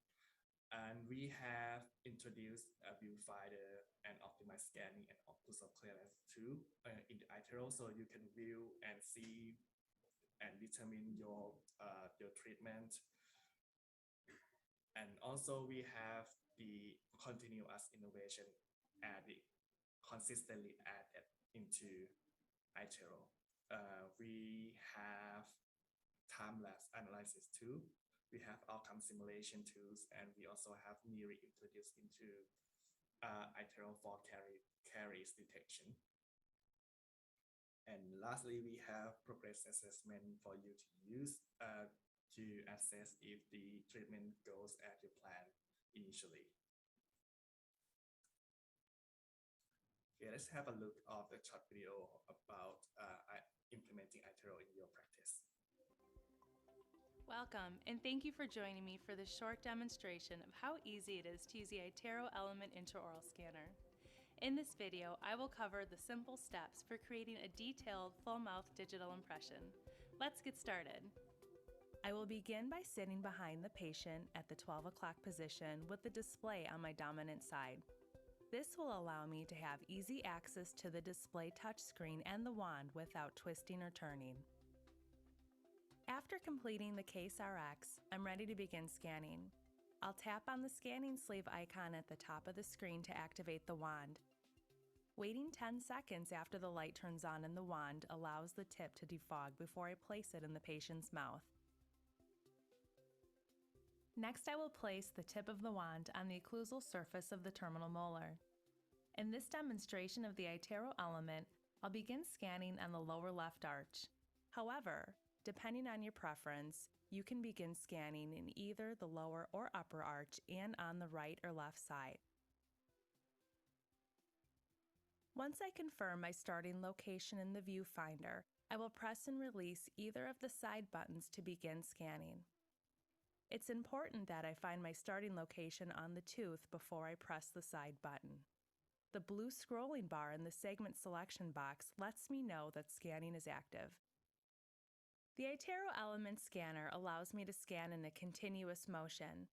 And we have introduced a viewfinder and optimized scanning and occlusal clearance too in the iTero, so you can view and see and determine your treatment. And also we have the continuous innovation consistently added into iTero. We have time-lapse analysis too. We have outcome simulation tools, and we also have newly introduced into iTero for caries detection. And lastly, we have progress assessment for you to use to assess if the treatment goes as you planned initially. Okay, let's have a look at the short video about implementing iTero in your practice. Welcome, and thank you for joining me for this short demonstration of how easy it is to use the iTero Element Intraoral Scanner. In this video, I will cover the simple steps for creating a detailed full-mouth digital impression. Let's get started. I will begin by sitting behind the patient at the 12 o'clock position with the display on my dominant side. This will allow me to have easy access to the display touchscreen and the wand without twisting or turning. After completing the case RX, I'm ready to begin scanning. I'll tap on the scanning sleeve icon at the top of the screen to activate the wand. Waiting 10 seconds after the light turns on in the wand allows the tip to defog before I place it in the patient's mouth. Next, I will place the tip of the wand on the occlusal surface of the terminal molar. In this demonstration of the iTero Element, I'll begin scanning on the lower left arch. However, depending on your preference, you can begin scanning in either the lower or upper arch and on the right or left side. Once I confirm my starting location in the viewfinder, I will press and release either of the side buttons to begin scanning. It's important that I find my starting location on the tooth before I press the side button. The blue scrolling bar in the segment selection box lets me know that scanning is active. The iTero Element Scanner allows me to scan in a continuous motion.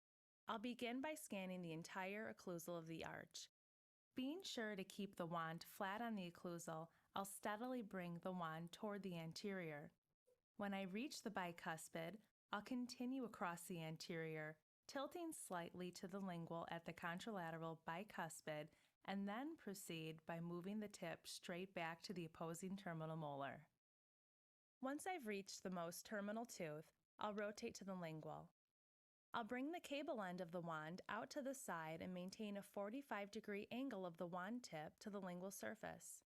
I'll begin by scanning the entire occlusal of the arch. Being sure to keep the wand flat on the occlusal, I'll steadily bring the wand toward the anterior. When I reach the bicuspid, I'll continue across the anterior, tilting slightly to the lingual at the contralateral bicuspid, and then proceed by moving the tip straight back to the opposing terminal molar. Once I've reached the most terminal tooth, I'll rotate to the lingual. I'll bring the cable end of the wand out to the side and maintain a 45-degree angle of the wand tip to the lingual surface.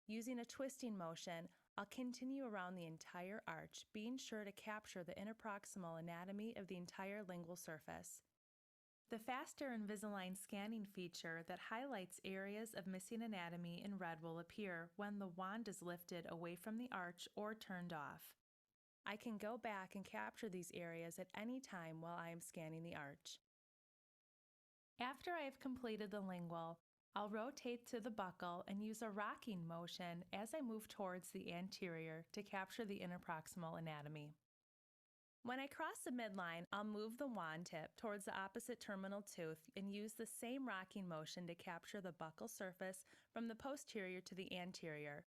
Using a twisting motion, I'll continue around the entire arch, being sure to capture the interproximal anatomy of the entire lingual surface. The faster Invisalign scanning feature that highlights areas of missing anatomy in red will appear when the wand is lifted away from the arch or turned off. I can go back and capture these areas at any time while I am scanning the arch. After I have completed the lingual, I'll rotate to the buccal and use a rocking motion as I move towards the anterior to capture the interproximal anatomy. When I cross the midline, I'll move the wand tip towards the opposite terminal tooth and use the same rocking motion to capture the buccal surface from the posterior to the anterior.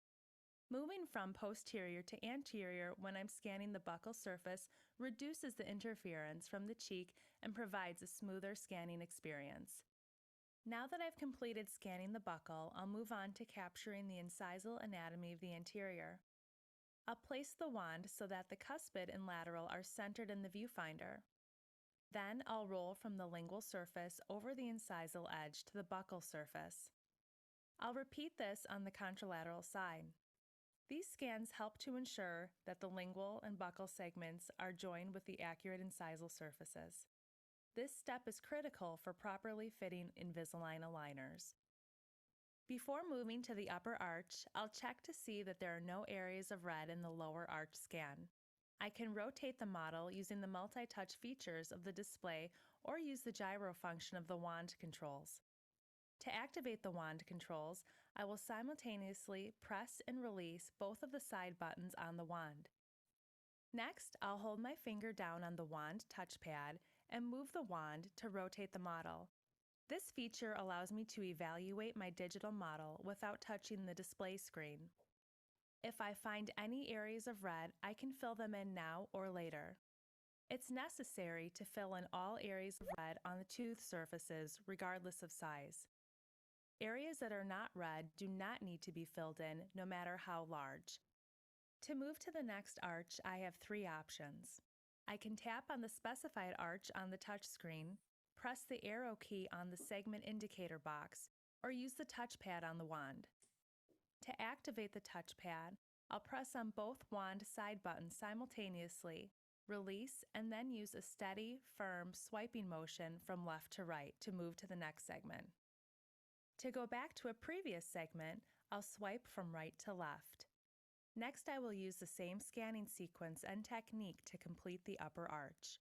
Moving from posterior to anterior when I'm scanning the buccal surface reduces the interference from the cheek and provides a smoother scanning experience. Now that I've completed scanning the buccal, I'll move on to capturing the incisal anatomy of the anterior. I'll place the wand so that the cuspid and lateral are centered in the viewfinder. Then I'll roll from the lingual surface over the incisal edge to the buccal surface. I'll repeat this on the contralateral side. These scans help to ensure that the lingual and buccal segments are joined with the accurate incisal surfaces. This step is critical for properly fitting Invisalign aligners. Before moving to the upper arch, I'll check to see that there are no areas of red in the lower arch scan. I can rotate the model using the multi-touch features of the display or use the gyro function of the wand controls. To activate the wand controls, I will simultaneously press and release both of the side buttons on the wand. Next, I'll hold my finger down on the wand touchpad and move the wand to rotate the model. This feature allows me to evaluate my digital model without touching the display screen. If I find any areas of red, I can fill them in now or later. It's necessary to fill in all areas of red on the tooth surfaces, regardless of size. Areas that are not red do not need to be filled in, no matter how large. To move to the next arch, I have three options. I can tap on the specified arch on the touchscreen, press the arrow key on the segment indicator box, or use the touchpad on the wand. To activate the touchpad, I'll press on both wand side buttons simultaneously, release, and then use a steady, firm swiping motion from left to right to move to the next segment. To go back to a previous segment, I'll swipe from right to left. Next, I will use the same scanning sequence and technique to complete the upper arch.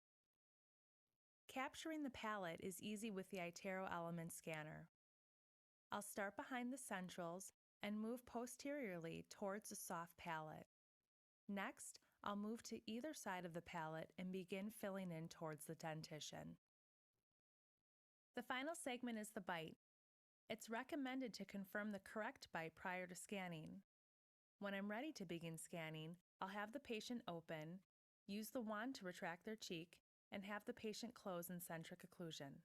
Capturing the palate is easy with the iTero Element Scanner. I'll start behind the centrals and move posteriorly towards the soft palate. Next, I'll move to either side of the palate and begin filling in towards the dentition. The final segment is the bite. It's recommended to confirm the correct bite prior to scanning. When I'm ready to begin scanning, I'll have the patient open, use the wand to retract their cheek, and have the patient close in centric occlusion.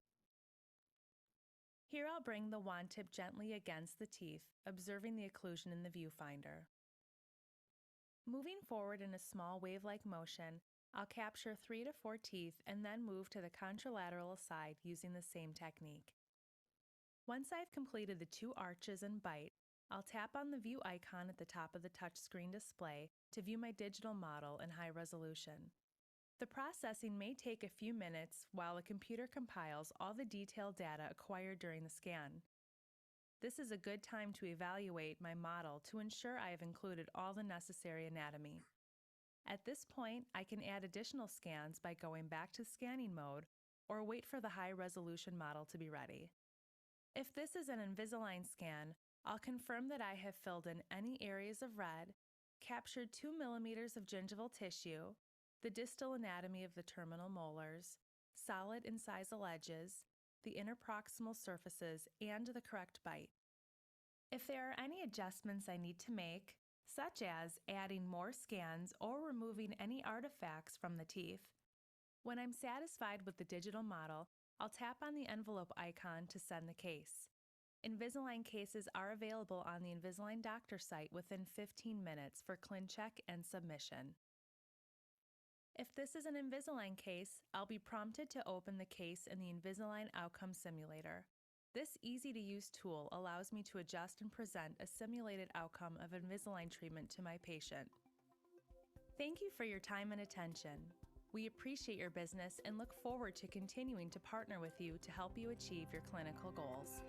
Here I'll bring the wand tip gently against the teeth, observing the occlusion in the viewfinder. Moving forward in a small wave-like motion, I'll capture 3 to 4 teeth and then move to the contralateral side using the same technique. Once I've completed the 2 arches and bite, I'll tap on the view icon at the top of the touchscreen display to view my digital model in high resolution. The processing may take a few minutes while the computer compiles all the detailed data acquired during the scan. This is a good time to evaluate my model to ensure I have included all the necessary anatomy. At this point, I can add additional scans by going back to scanning mode or wait for the high-resolution model to be ready. If this is an Invisalign scan, I'll confirm that I have filled in any areas of red, captured 2 millimeters of gingival tissue, the distal anatomy of the terminal molars, solid incisal edges, the interproximal surfaces, and the correct bite. If there are any adjustments I need to make, such as adding more scans or removing any artifacts from the teeth, when I'm satisfied with the digital model, I'll tap on the envelope icon to send the case. Invisalign cases are available on the Invisalign doctor site within 15 minutes for ClinCheck and submission. If this is an Invisalign case, I'll be prompted to open the case in the Invisalign Outcome Simulator. This easy-to-use tool allows me to adjust and present a simulated outcome of Invisalign treatment to my patient. Thank you for your time and attention. We appreciate your business and look forward to continuing to partner with you to help you achieve your clinical goals.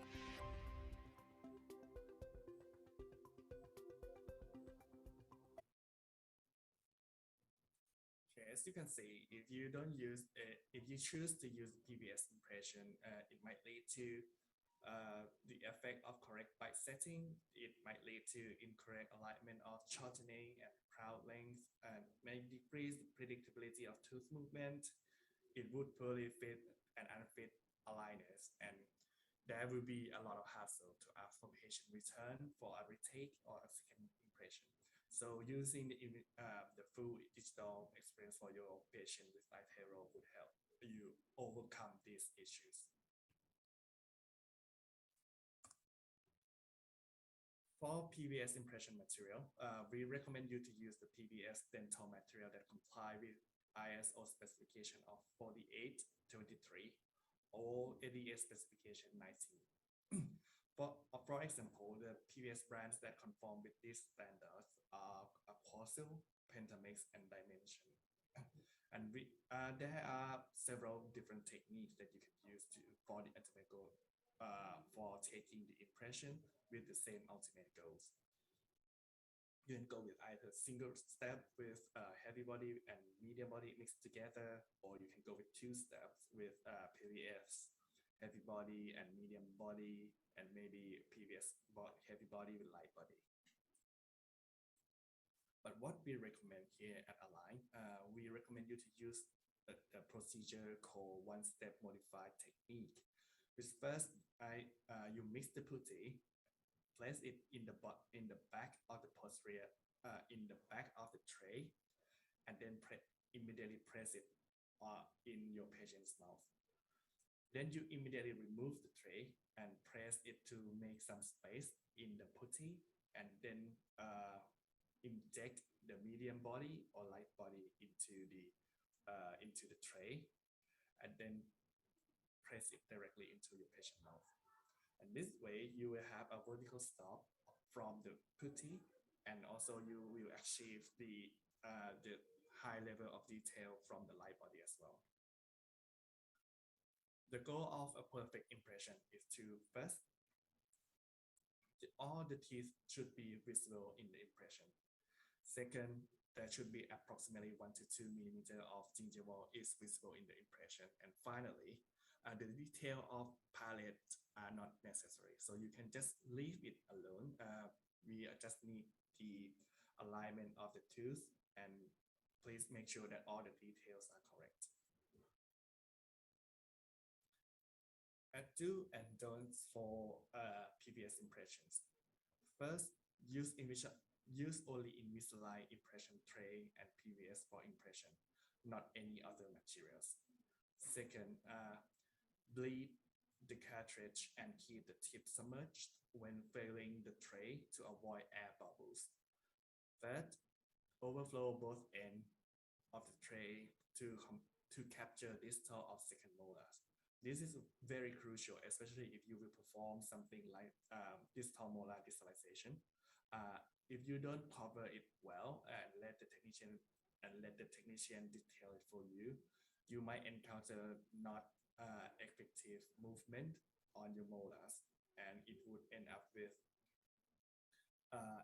Okay, as you can see, if you choose to use PBS impression, it might lead to the effect of correct bite setting. It might lead to incorrect alignment of shortening and crown length, and may decrease the predictability of tooth movement. It would poorly fit and unfit aligners, and there will be a lot of hassle to ask for patient return for a retake or a second impression. So using the full digital experience for your patient with iTero would help you overcome these issues. For PBS impression material, we recommend you to use the PBS dental material that comply with ISO specification of 4823 or ADA specification 19. For example, the PBS brands that conform with these standards are Quasil, Pentamix, and Dimension. And there are several different techniques that you can use for the anatomical for taking the impression with the same ultimate goals. You can go with either single step with heavy body and medium body mixed together, or you can go with two steps with PBS heavy body and medium body, and maybe PBS heavy body with light body. But what we recommend here at Align, we recommend you to use the procedure called one-step modified technique, which first you mix the putty, place it in the back of the posterior, in the back of the tray, and then immediately press it in your patient's mouth. Then you immediately remove the tray and press it to make some space in the putty, and then inject the medium body or light body into the tray, and then press it directly into your patient's mouth. And this way, you will have a vertical stop from the putty, and also you will achieve the high level of detail from the light body as well. The goal of a perfect impression is to first, all the teeth should be visible in the impression. Second, there should be approximately 1 to 2 millimeters of gingival is visible in the impression. And finally, the detail of palate are not necessary. So you can just leave it alone. We just need the alignment of the tooth, and please make sure that all the details are correct. Do and don'ts for PBS impressions. First, use only Invisalign impression tray and PBS for impression, not any other materials. Second, bleed the cartridge and keep the tip submerged when filling the tray to avoid air bubbles. Third, overflow both ends of the tray to capture distal of second molars. This is very crucial, especially if you will perform something like distal molar distalization. If you don't cover it well and let the technician detail it for you, you might encounter not effective movement on your molars, and it would end up with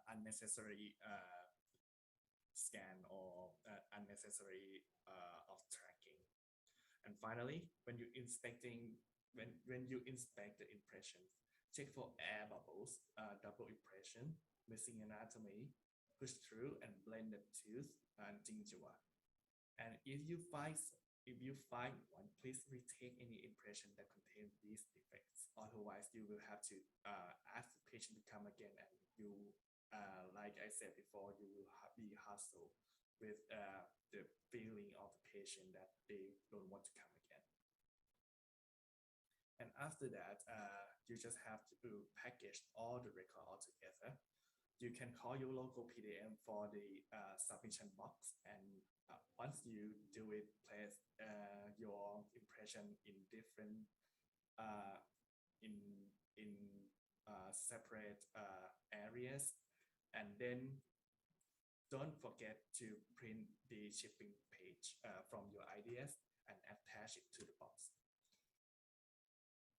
unnecessary scan or unnecessary of tracking. And finally, when you inspect the impressions, check for air bubbles, double impression, missing anatomy, push through and blend the tooth and gingiva. And if you find one, please retake any impression that contain these defects. Otherwise, you will have to ask the patient to come again, and you, like I said before, you will be hassled with the feeling of the patient that they don't want to come again. And after that, you just have to package all the record all together. You can call your local PDM for the submission box, and once you do it, place your impression in different separate areas, and then don't forget to print the shipping page from your IDS and attach it to the box.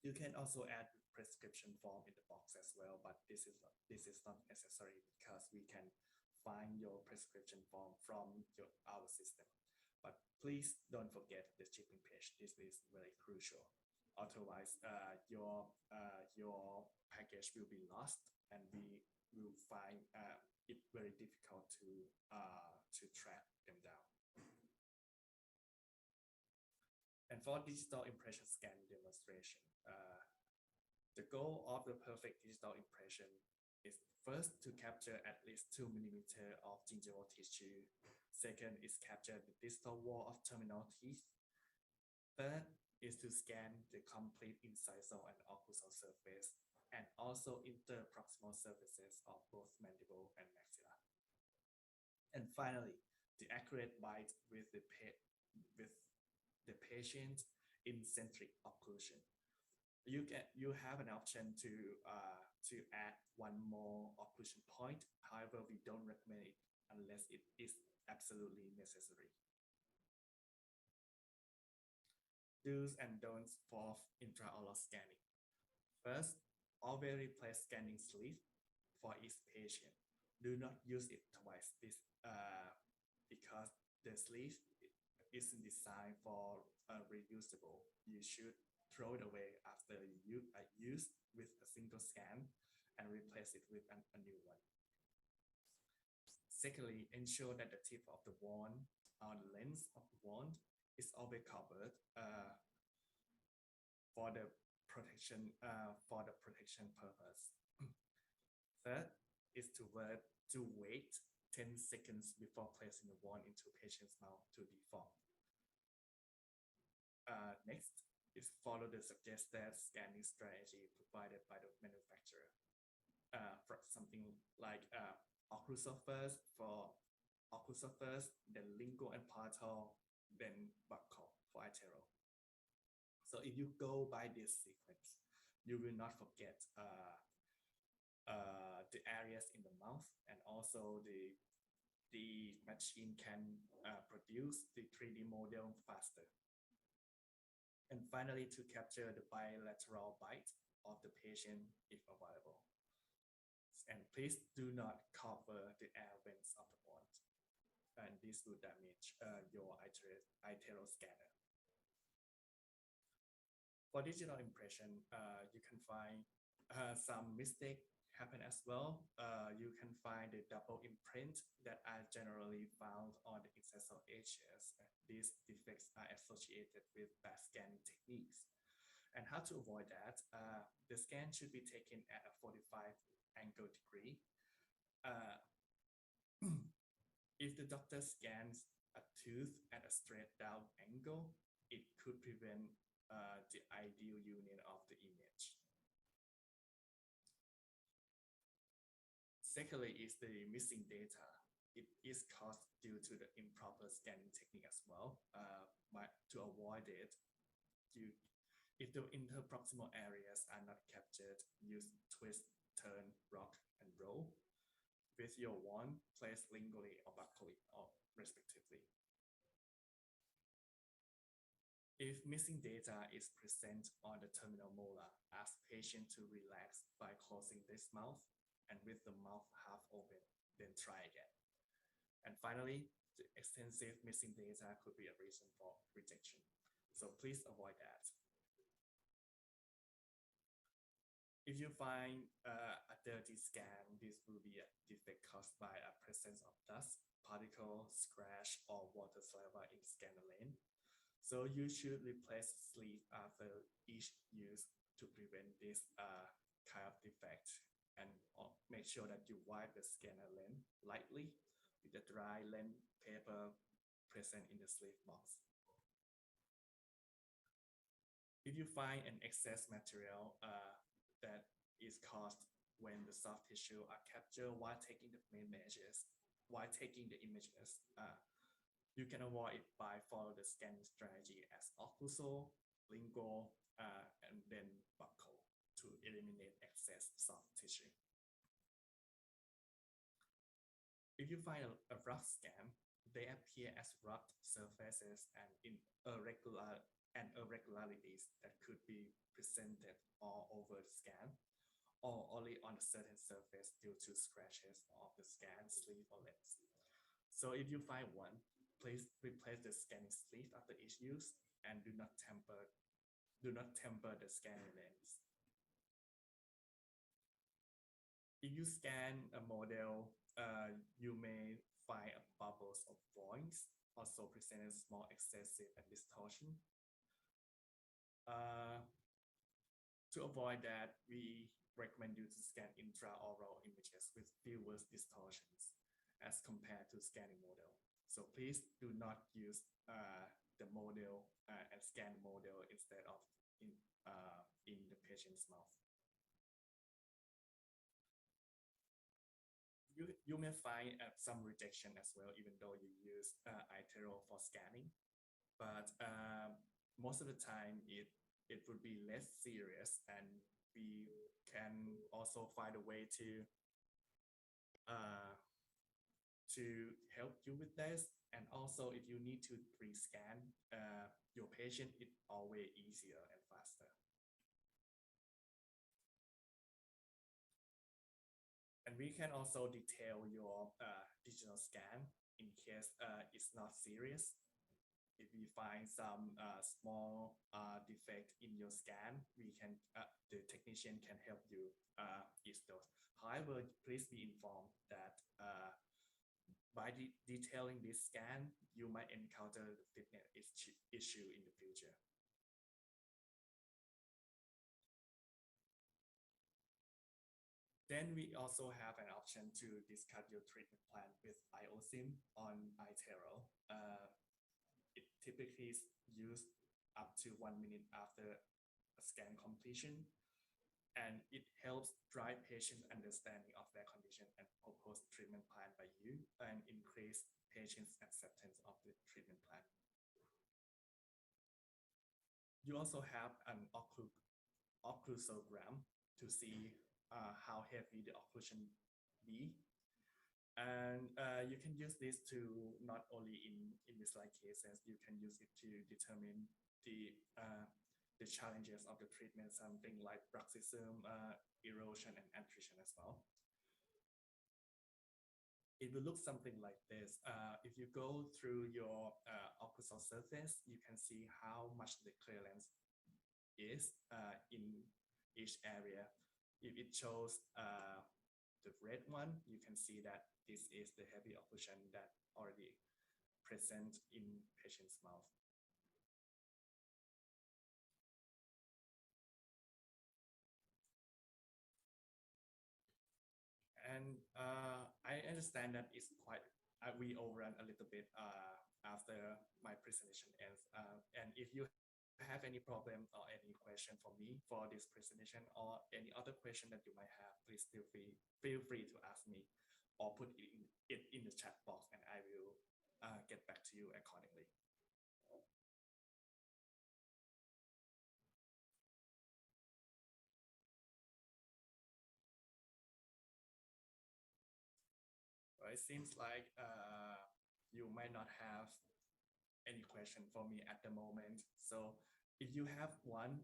You can also add prescription form in the box as well, but this is not necessary because we can find your prescription form from our system. But please don't forget the shipping page. This is very crucial. Otherwise, your package will be lost, and we will find it very difficult to track them down. And for digital impression scan demonstration, the goal of the perfect digital impression is first to capture at least 2 millimeters of gingival tissue. Second is capture the distal wall of terminal teeth. Third is to scan the complete incisal and occlusal surface, and also interproximal surfaces of both mandible and maxilla. And finally, the accurate bite with the patient in centric occlusion. You have an option to add one more occlusion point. However, we don't recommend it unless it is absolutely necessary. Do's and don'ts for intraoral scanning. First, always replace scanning sleeve for each patient. Do not use it twice because the sleeve isn't designed for reusable. You should throw it away after you use with a single scan and replace it with a new one. Secondly, ensure that the tip of the wand or the lens of the wand is always covered for the protection purpose. Third is to wait 10 seconds before placing the wand into patient's mouth to deform. Next is follow the suggested scanning strategy provided by the manufacturer. For something like occlusal first, then lingual and palatal, then buccal for iTero. So if you go by this sequence, you will not forget the areas in the mouth, and also the machine can produce the 3D model faster. And finally, to capture the bilateral bite of the patient if available. And please do not cover the air vents of the wand, and this will damage your iTero scanner. For digital impression, you can find some mistake happen as well. You can find the double imprint that are generally found on the incisal edges. These defects are associated with bad scanning techniques. And how to avoid that? The scan should be taken at a 45 angle degree. If the doctor scans a tooth at a straight down angle, it could prevent the ideal union of the image. Secondly is the missing data. It is caused due to the improper scanning technique as well. To avoid it, if the interproximal areas are not captured, use twist, turn, rock, and roll. With your wand, place lingually or buccally, or respectively. If missing data is present on the terminal molar, ask patient to relax by closing this mouth and with the mouth half open, then try again. And finally, the extensive missing data could be a reason for rejection. So please avoid that. If you find a dirty scan, this will be a defect caused by a presence of dust, particle, scratch, or water saliva in scanner lane. So you should replace sleeve after each use to prevent this kind of defect, and make sure that you wipe the scanner lane lightly with the dry lint paper present in the sleeve box. If you find an excess material that is caused when the soft tissue are captured while taking the images, you can avoid it by follow the scanning strategy as occlusal, lingual, and then buccal to eliminate excess soft tissue. If you find a rough scan, they appear as rubbed surfaces and irregularities that could be presented all over the scan, or only on a certain surface due to scratches of the scan sleeve or lens. So if you find one, please replace the scanning sleeve after each use and do not temper the scanning lens. If you scan a model, you may find bubbles of voids, also present as small excessive and distortion. To avoid that, we recommend you to scan intraoral images with fewer distortions as compared to scanning model. So please do not use the model and scan model instead of in the patient's mouth. You may find some rejection as well, even though you use iTero for scanning, but most of the time it would be less serious, and we can also find a way to help you with this. And also, if you need to pre-scan your patient, it's always easier and faster. And we can also detail your digital scan in case it's not serious. If we find some small defect in your scan, the technician can help you ease those. However, please be informed that by detailing this scan, you might encounter the fitness issue in the future. Then we also have an option to discuss your treatment plan with IOSIM on iTero. It typically is used up to 1 minute after a scan completion, and it helps drive patient understanding of their condition and propose treatment plan by you and increase patient's acceptance of the treatment plan. You also have an occlusogram to see how heavy the occlusion be. And you can use this to not only in Invisalign cases, you can use it to determine the challenges of the treatment, something like bruxism, erosion, and attrition as well. It will look something like this. If you go through your occlusal surface, you can see how much the clearance is in each area. If it shows the red one, you can see that this is the heavy occlusion that already present in patient's mouth. And I understand that it's quite, we overrun a little bit after my presentation ends. And if you have any problem or any question for me for this presentation, or any other question that you might have, please feel free to ask me or put it in the chat box, and I will get back to you accordingly. It seems like you might not have any question for me at the moment. So if you have one,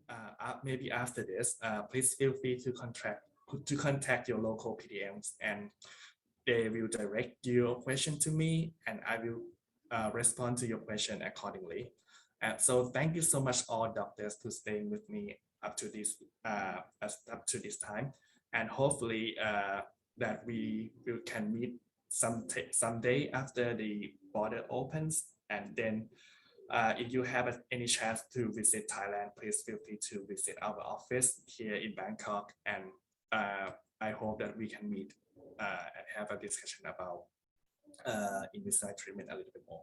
maybe after this, please feel free to contact your local PDMs, and they will direct your question to me, and I will respond to your question accordingly. So thank you so much all doctors to staying with me up to this time, and hopefully that we can meet someday after the border opens, and then if you have any chance to visit Thailand, please feel free to visit our office here in Bangkok, and I hope that we can meet and have a discussion about Invisalign treatment a little bit more.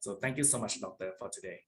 So thank you so much, doctor, for today.